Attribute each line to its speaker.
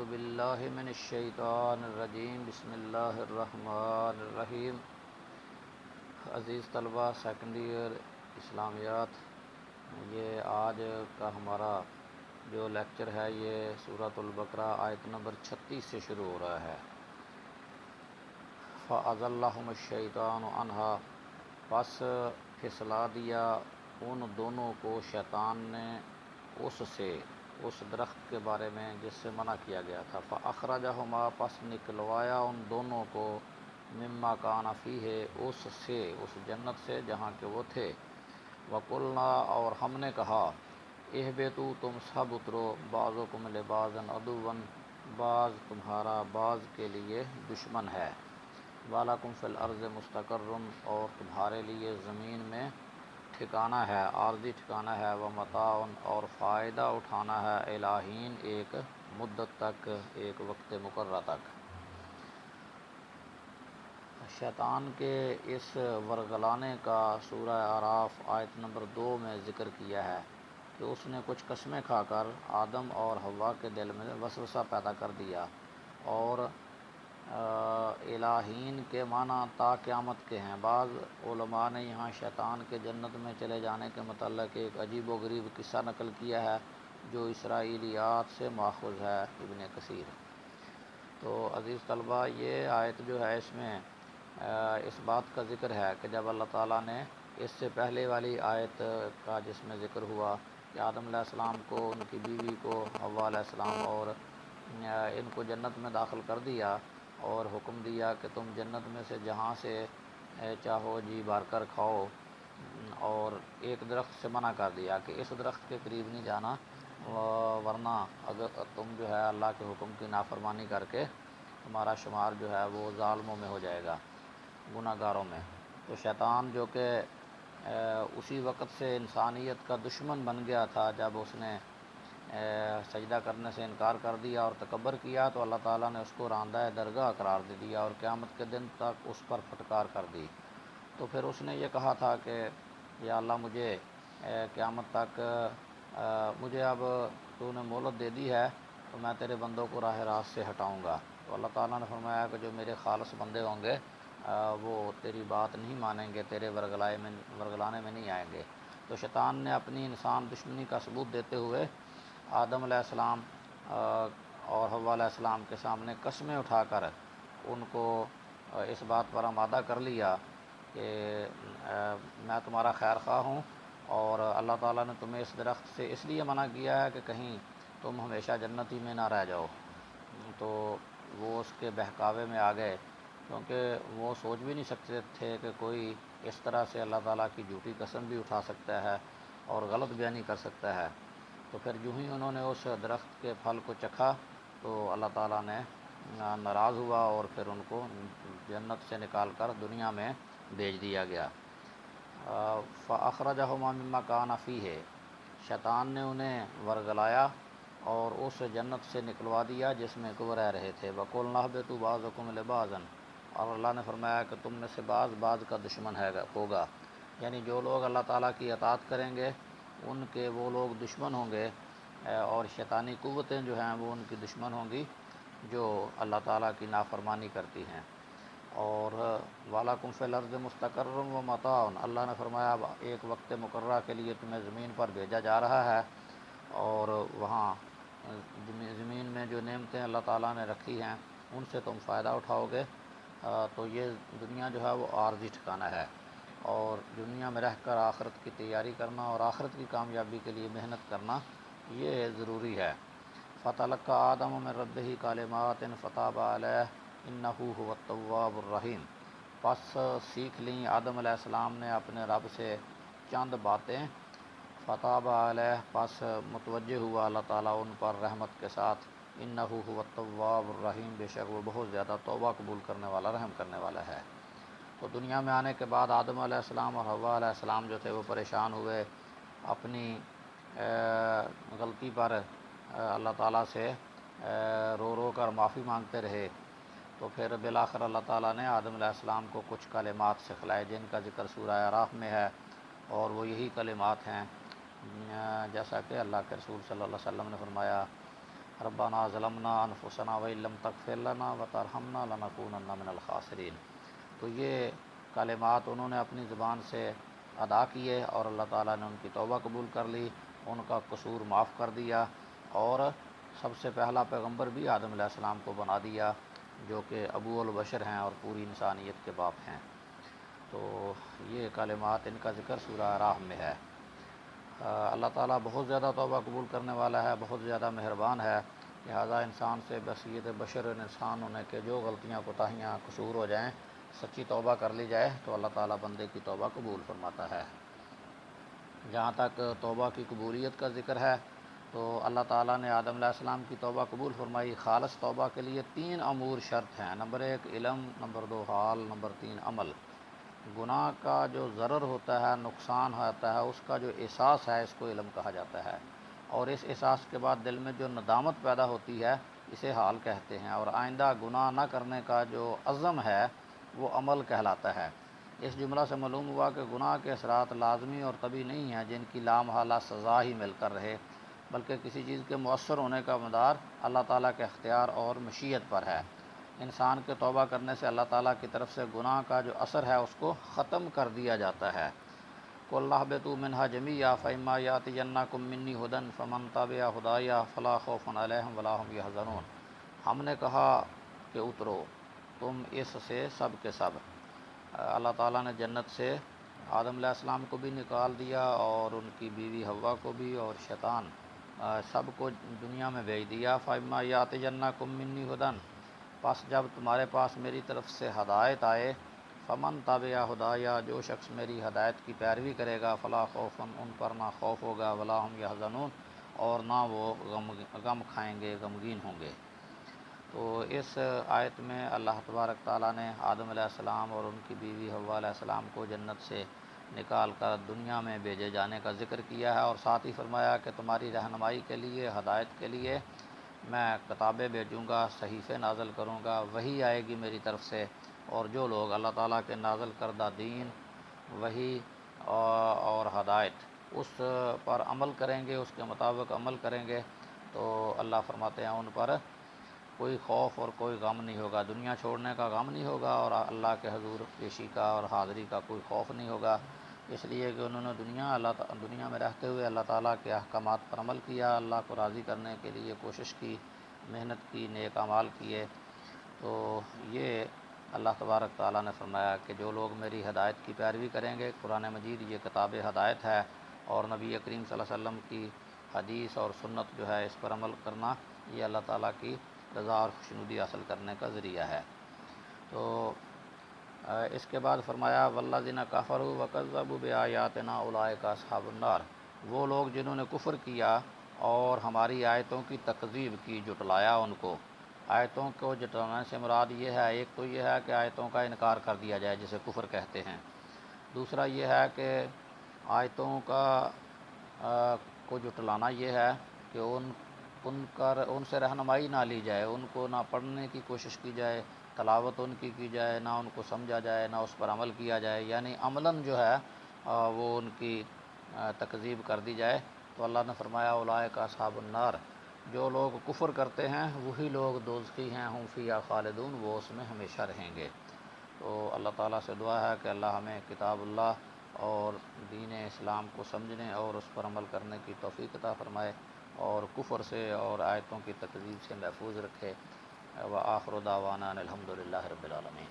Speaker 1: باللہ من الشیطان الرجیم بسم اللہ الرحمن الرحیم۔ عزیز طلبہ سیکنڈ ایئر اسلامیات، یہ آج کا ہمارا جو لیکچر ہے یہ سورۃ البقرہ آیت نمبر 36 سے شروع ہو رہا ہے۔ فَأَزَلَّهُمُ الشَّيْطَانُ عَنْهَا، پس پھسلا دیا ان دونوں کو شیطان نے اس سے، اس درخت کے بارے میں جس سے منع کیا گیا تھا۔ فَأَخْرَجَهُمَا، پس نکلوایا ان دونوں کو، مما کان فیہ، اس سے، اس جنت سے جہاں کہ وہ تھے۔ وَقُلْنَا، اور ہم نے کہا، اہبطوا، تم سب اترو، بعضکم لبعض عدو، بعض تمہارا بعض کے لیے دشمن ہے۔ وَلَکُمْ فِی الْأَرْضِ مُسْتَقَرٌّ، اور تمہارے لیے زمین میں ٹھکانہ ہے، عارضی ٹھکانہ ہے۔ وَمَتَاعٌ، اور فائدہ اٹھانا ہے، اِلیٰ حین، ایک مدت تک، ایک وقت مقررہ تک۔ شیطان کے اس ورگلانے کا سورہ اعراف آیت نمبر 2 میں ذکر کیا ہے کہ اس نے کچھ قسمیں کھا کر آدم اور حوا کے دل میں وسوسہ پیدا کر دیا، اور اِلیٰ حین کے معنی تا قیامت کے ہیں۔ بعض علماء نے یہاں شیطان کے جنت میں چلے جانے کے متعلق ایک عجیب و غریب قصہ نقل کیا ہے جو اسرائیلیات سے ماخوذ ہے، ابن کثیر۔ تو عزیز طلبہ، یہ آیت جو ہے اس میں اس بات کا ذکر ہے کہ جب اللہ تعالیٰ نے اس سے پہلے والی آیت کا جس میں ذکر ہوا کہ آدم علیہ السلام کو، ان کی بیوی کو، حوا علیہ السلام، اور ان کو جنت میں داخل کر دیا اور حکم دیا کہ تم جنت میں سے جہاں سے چاہو جی بھر کر کھاؤ، اور ایک درخت سے منع کر دیا کہ اس درخت کے قریب نہیں جانا، ورنہ اگر تم جو ہے اللہ کے حکم کی نافرمانی کر کے تمہارا شمار جو ہے وہ ظالموں میں ہو جائے گا، گناہ گاروں میں۔ تو شیطان جو کہ اسی وقت سے انسانیت کا دشمن بن گیا تھا، جب اس نے سجدہ کرنے سے انکار کر دیا اور تکبر کیا، تو اللہ تعالیٰ نے اس کو راندہ درگاہ قرار دے دیا اور قیامت کے دن تک اس پر پھٹکار کر دی۔ تو پھر اس نے یہ کہا تھا کہ یا اللہ، مجھے قیامت تک مجھے اب تو نے مہلت دے دی ہے تو میں تیرے بندوں کو راہ راست سے ہٹاؤں گا۔ تو اللہ تعالیٰ نے فرمایا کہ جو میرے خالص بندے ہوں گے وہ تیری بات نہیں مانیں گے، تیرے ورگلانے میں نہیں آئیں گے۔ تو شیطان نے اپنی انسان دشمنی کا ثبوت دیتے ہوئے آدم علیہ السلام اور حوا علیہ السلام کے سامنے قسمیں اٹھا کر ان کو اس بات پر آمادہ کر لیا کہ میں تمہارا خیر خواہ ہوں، اور اللہ تعالیٰ نے تمہیں اس درخت سے اس لیے منع کیا ہے کہ کہیں تم ہمیشہ جنتی میں نہ رہ جاؤ۔ تو وہ اس کے بہکاوے میں آ گئے، کیونکہ وہ سوچ بھی نہیں سکتے تھے کہ کوئی اس طرح سے اللہ تعالیٰ کی جھوٹی قسم بھی اٹھا سکتا ہے اور غلط بیانی کر سکتا ہے۔ تو پھر جو ہی انہوں نے اس درخت کے پھل کو چکھا تو اللہ تعالیٰ نے ناراض ہوا اور پھر ان کو جنت سے نکال کر دنیا میں بھیج دیا گیا۔ فَأَخْرَجَهُمَا مِمَّا كَانَ فِيهِ، شیطان نے انہیں ورگلایا اور اس جنت سے نکلوا دیا جس میں کہ وہ رہ رہے تھے۔ وَقُلْنَا اهْبِطُوا بَعْضُكُمْ لِبَعْضٍ، اور اللہ نے فرمایا کہ تم میں سے بعض کا دشمن ہوگا، یعنی جو لوگ اللہ تعالیٰ کی اطاعت کریں گے ان کے وہ لوگ دشمن ہوں گے، اور شیطانی قوتیں جو ہیں وہ ان کی دشمن ہوں گی جو اللہ تعالیٰ کی نافرمانی کرتی ہیں۔ اور وَلَکُمْ فِی الْأَرْضِ مُسْتَقَرٌّ وَمَتَاعٌ، اللہ نے فرمایا اب ایک وقت مقررہ کے لیے تمہیں زمین پر بھیجا جا رہا ہے، اور وہاں زمین میں جو نعمتیں اللہ تعالیٰ نے رکھی ہیں ان سے تم فائدہ اٹھاؤ گے۔ تو یہ دنیا جو ہے وہ عارضی ٹھکانہ ہے، اور دنیا میں رہ کر آخرت کی تیاری کرنا اور آخرت کی کامیابی کے لیے محنت کرنا یہ ضروری ہے۔ فَتَلَقَّىٰ آدَمُ مِن رَّبِّهِ كَلِمَاتٍ فَتَابَ عَلَيْهِ إِنَّهُ هُوَ التَّوَّابُ الرَّحِيمُ، پس سیکھ لیں آدم علیہ السلام نے اپنے رب سے چند باتیں، فتاب علیہ، پس متوجہ ہوا اللہ تعالیٰ ان پر رحمت کے ساتھ، انہ هو التواب الرحیم، بے شک وہ بہت زیادہ توبہ قبول کرنے والا، رحم کرنے والا ہے۔ تو دنیا میں آنے کے بعد آدم علیہ السلام اور حوا علیہ السلام جو تھے وہ پریشان ہوئے، اپنی غلطی پر اللہ تعالیٰ سے رو رو کر معافی مانگتے رہے۔ تو پھر بالآخر اللہ تعالیٰ نے آدم علیہ السلام کو کچھ کلمات سکھلائے جن کا ذکر سورہ اعراف میں ہے، اور وہ یہی کلمات ہیں جیسا کہ اللہ کے رسول صلی اللہ علیہ وسلم نے فرمایا، ربنا ظلمنا انفسنا وان لم تغفر لنا وترحمنا لنکونن من الخاسرین۔ تو یہ کلمات انہوں نے اپنی زبان سے ادا کیے اور اللہ تعالیٰ نے ان کی توبہ قبول کر لی، ان کا قصور معاف کر دیا، اور سب سے پہلا پیغمبر بھی آدم علیہ السلام کو بنا دیا، جو کہ ابو البشر ہیں اور پوری انسانیت کے باپ ہیں۔ تو یہ کلمات، ان کا ذکر سورہ اعراف میں ہے۔ اللہ تعالیٰ بہت زیادہ توبہ قبول کرنے والا ہے، بہت زیادہ مہربان ہے، لہذا انسان سے بصیرت بشر انسان ہونے کے جو غلطیاں کوتاہیاں قصور ہو جائیں، سچی توبہ کر لی جائے تو اللہ تعالیٰ بندے کی توبہ قبول فرماتا ہے۔ جہاں تک توبہ کی قبولیت کا ذکر ہے تو اللہ تعالیٰ نے آدم علیہ السلام کی توبہ قبول فرمائی۔ خالص توبہ کے لیے 3 امور شرط ہیں، نمبر 1 علم، نمبر 2 حال، نمبر 3 عمل۔ گناہ کا جو ضرر ہوتا ہے، نقصان ہوتا ہے، اس کا جو احساس ہے، اس کو علم کہا جاتا ہے، اور اس احساس کے بعد دل میں جو ندامت پیدا ہوتی ہے، اسے حال کہتے ہیں، اور آئندہ گناہ نہ کرنے کا جو عزم ہے وہ عمل کہلاتا ہے۔ اس جملہ سے معلوم ہوا کہ گناہ کے اثرات لازمی اور طبعی نہیں ہیں جن کی لامحالہ سزا ہی مل کر رہے، بلکہ کسی چیز کے مؤثر ہونے کا مدار اللہ تعالیٰ کے اختیار اور مشیت پر ہے۔ انسان کے توبہ کرنے سے اللہ تعالیٰ کی طرف سے گناہ کا جو اثر ہے اس کو ختم کر دیا جاتا ہے۔ قُلْ اهْبِطُوا مِنْهَا جَمِيعًا فَإِمَّا يَأْتِيَنَّكُم مِّنِّي هُدًى فَمَن تَبِعَ هُدَايَ فَلَا خَوْفٌ عَلَيْهِمْ وَلَا هُمْ يَحْزَنُونَ۔ ہم نے کہا کہ اترو تم اس سے سب کے سب۔ اللہ تعالیٰ نے جنت سے آدم علیہ السلام کو بھی نکال دیا اور ان کی بیوی حوا کو بھی اور شیطان سب کو دنیا میں بھیج دیا۔ فَإِمَّا يَأْتِيَنَّكُم مِّنِّي هُدًى، پس جب تمہارے پاس میری طرف سے ہدایت آئے، فمن تابع ہدایا، جو شخص میری ہدایت کی پیروی کرے گا، فلا خوف، ان پر نہ خوف ہوگا، ولا ہم یحزنون، اور نہ وہ غم کھائیں گے، غمگین ہوں گے۔ تو اس آیت میں اللہ تبارک تعالیٰ نے آدم علیہ السلام اور ان کی بیوی حوا علیہ السلام کو جنت سے نکال کر دنیا میں بھیجے جانے کا ذکر کیا ہے، اور ساتھ ہی فرمایا کہ تمہاری رہنمائی کے لیے، ہدایت کے لیے میں کتابیں بھیجوں گا، صحیفے نازل کروں گا، وحی آئے گی میری طرف سے، اور جو لوگ اللہ تعالیٰ کے نازل کردہ دین، وحی اور ہدایت اس پر عمل کریں گے، اس کے مطابق عمل کریں گے، تو اللہ فرماتے ہیں ان پر کوئی خوف اور کوئی غم نہیں ہوگا، دنیا چھوڑنے کا غم نہیں ہوگا، اور اللہ کے حضور پیشی کا اور حاضری کا کوئی خوف نہیں ہوگا، اس لیے کہ انہوں نے دنیا میں رہتے ہوئے اللہ تعالیٰ کے احکامات پر عمل کیا، اللہ کو راضی کرنے کے لیے کوشش کی، محنت کی، نیک اعمال کیے۔ تو یہ اللہ تبارک تعالیٰ نے فرمایا کہ جو لوگ میری ہدایت کی پیروی کریں گے، قرآن مجید یہ کتاب ہدایت ہے، اور نبی کریم صلی اللہ علیہ وسلم کی حدیث اور سنت جو ہے، اس پر عمل کرنا یہ اللہ تعالیٰ کی رضا اور خوشنودی حاصل کرنے کا ذریعہ ہے۔ تو اس کے بعد فرمایا والذین کفروا وکذبوا بآیاتنا اولئک اصحاب النار، وہ لوگ جنہوں نے کفر کیا اور ہماری آیتوں کی تکذیب کی، جھٹلایا ان کو۔ آیتوں کو جھٹلانے سے مراد یہ ہے، ایک تو یہ ہے کہ آیتوں کا انکار کر دیا جائے جسے کفر کہتے ہیں، دوسرا یہ ہے کہ آیتوں کو جھٹلانا یہ ہے کہ ان سے رہنمائی نہ لی جائے، ان کو نہ پڑھنے کی کوشش کی جائے، تلاوت ان کی جائے، نہ ان کو سمجھا جائے، نہ اس پر عمل کیا جائے، یعنی عملاً جو ہے وہ ان کی تکذیب کر دی جائے۔ تو اللہ نے فرمایا اولئک اصحاب النار، جو لوگ کفر کرتے ہیں وہی لوگ دوزخی ہیں، ہم فیہا خالدون، وہ اس میں ہمیشہ رہیں گے۔ تو اللہ تعالیٰ سے دعا ہے کہ اللہ ہمیں کتاب اللہ اور دین اسلام کو سمجھنے اور اس پر عمل کرنے کی توفیق عطا فرمائے، اور کفر سے اور آیتوں کی تکذیب سے محفوظ رکھے۔ وآخر دعوانا ان الحمد للہ رب العالمین۔